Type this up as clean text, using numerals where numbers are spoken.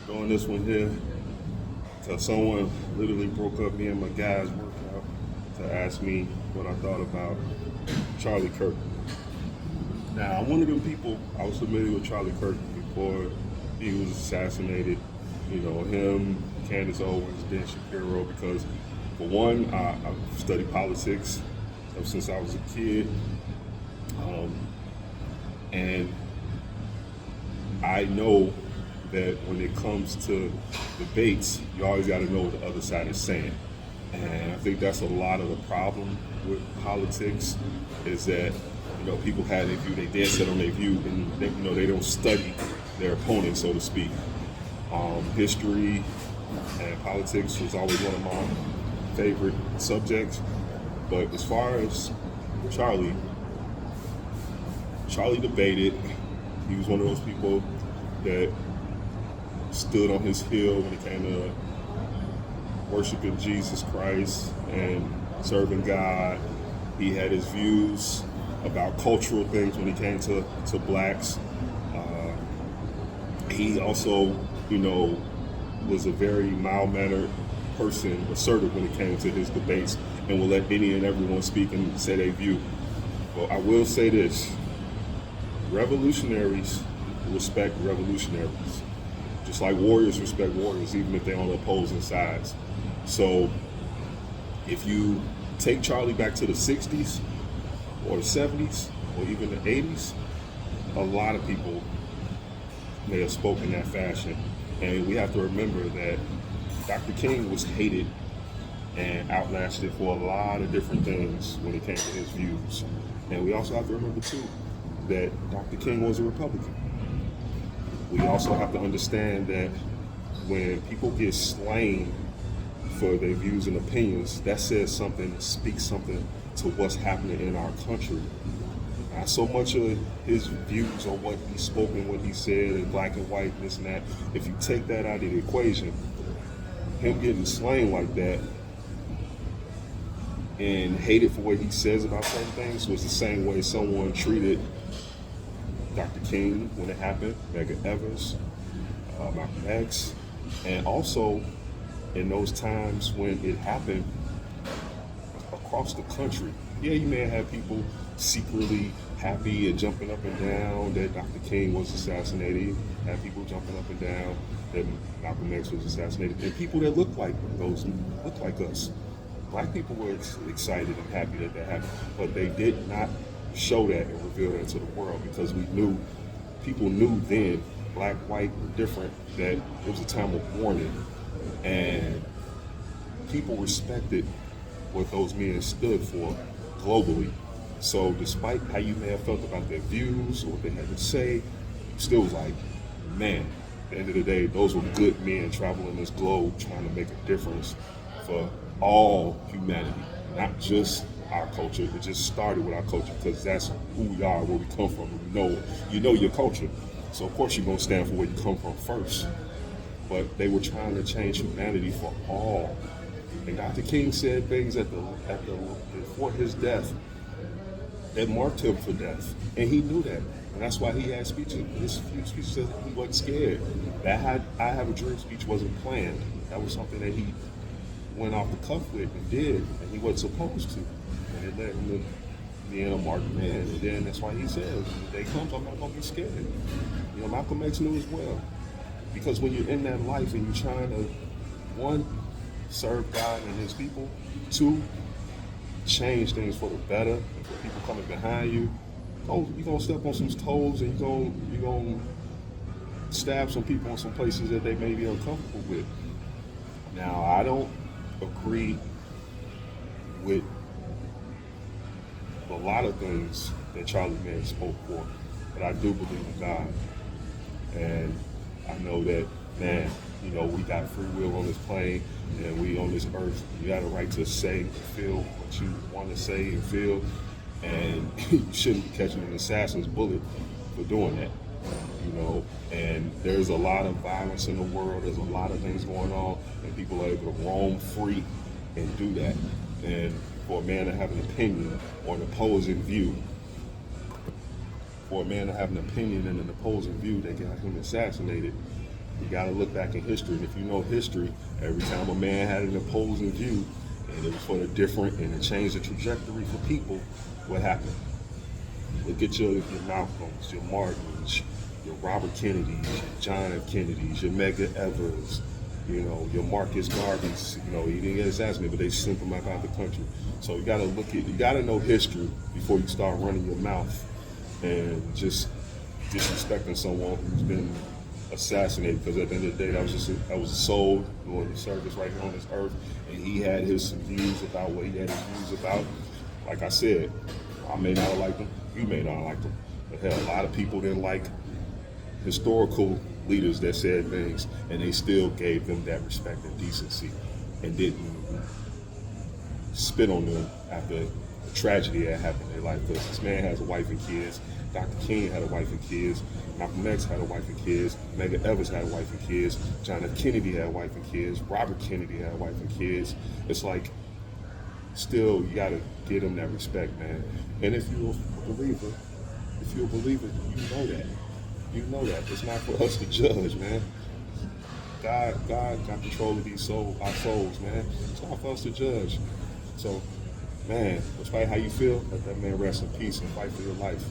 Doing this one here because someone literally broke up me and my guys' workout to ask me what I thought about Charlie Kirk. Now, I'm one of them people, I was familiar with Charlie Kirk before he was assassinated. You know, him, Candace Owens, Dan Shapiro, because for one, I've studied politics ever since I was a kid. Um, and I know that when it comes to debates, you always got to know what the other side is saying. And I think that's a lot of the problem with politics is that people have their view, they dead set on their view, and they don't study their opponent, so to speak. History and politics was always one of my favorite subjects, but as far as Charlie, Charlie debated. He was one of those people that stood on his hill when it came to worshiping Jesus Christ and serving God. He had his views about cultural things when it came to blacks. He also, was a very mild-mannered person, assertive when it came to his debates, and will let any and everyone speak and say their view. Well, I will say this. Revolutionaries respect revolutionaries, just like warriors respect warriors, even if they're on opposing sides. So if you take Charlie back to the 60s or the 70s or even the 80s, a lot of people may have spoken that fashion. And we have to remember that Dr. King was hated and outlasted for a lot of different things when it came to his views. And we also have to remember, too, that Dr. King was a Republican. We also have to understand that when people get slain for their views and opinions, that says something, speaks something to what's happening in our country. Not so much of his views on what he spoke and what he said in black and white, this and that. If you take that out of the equation, him getting slain like that and hated for what he says about certain things was the same way someone treated Dr. King when it happened, Medgar Evers, Malcolm X, and also in those times when it happened across the country. Yeah, you may have had people secretly happy and jumping up and down that Dr. King was assassinated. You had people jumping up and down that Malcolm X was assassinated, and people that look like us. Black people were excited and happy that that happened, but they did not show that and reveal that to the world because people knew then, black, white, different, that it was a time of warning, and people respected what those men stood for globally. So despite how you may have felt about their views or what they had to say, still was like, man, at the end of the day, those were good men traveling this globe trying to make a difference for all humanity, not just our culture. It just started with our culture because that's who we are, where we come from. You know your culture. So of course you're gonna stand for where you come from first. But they were trying to change humanity for all. And Dr. King said things before his death that marked him for death. And he knew that. And that's why he had speeches. His few speeches said he wasn't scared. That I Have a Dream speech wasn't planned. That was something that he went off the cuff with and did, and he wasn't supposed to. And it led him to being a marked man. And then that's why he says, when the day comes, I'm not going to be scared. Malcolm X knew as well. Because when you're in that life and you're trying to, one, serve God and his people, two, change things for the better, and for people coming behind you, you're going to step on some toes and you're going to stab some people in some places that they may be uncomfortable with. Now, I don't agree with a lot of things that Charlie Mann spoke for, but I do believe in God. And I know that, man, we got free will on this plane and we on this earth. You got a right to say and feel what you want to say and feel, and you shouldn't be catching an assassin's bullet for doing that. And there's a lot of violence in the world. There's a lot of things going on, and people are able to roam free and do that. And for a man to have an opinion or an opposing view, and an opposing view that got him assassinated, You got to look back in history, and if you know history, every time a man had an opposing view, and it was for the different, and it changed the trajectory for people, what happened? Look at your Malcolms, your Martins, your Robert Kennedys, your John F. Kennedys, your Medgar Evers, your Marcus Garveys. He didn't get assassinated, but they sent him back out the country. So you got to know history before you start running your mouth and just disrespecting someone who's been assassinated. Because at the end of the day, that was a soul doing the service right here on this earth, and he had his views about what he had his views about. Like I said, I may not have liked him. You may not have liked him. But hell, a lot of people didn't like historical leaders that said things, and they still gave them that respect and decency and didn't spit on them after a tragedy that happened in their life. Because this man has a wife and kids. Dr. King had a wife and kids. Malcolm X had a wife and kids. Medgar Evers had a wife and kids. John F. Kennedy had a wife and kids. Robert Kennedy had a wife and kids. It's like, still, you got to give them that respect, man. And if you're a believer, you know that. You know that. It's not for us to judge, man. God got control of our souls, man. It's not for us to judge. So, man, despite how you feel, let that man rest in peace and fight for your life.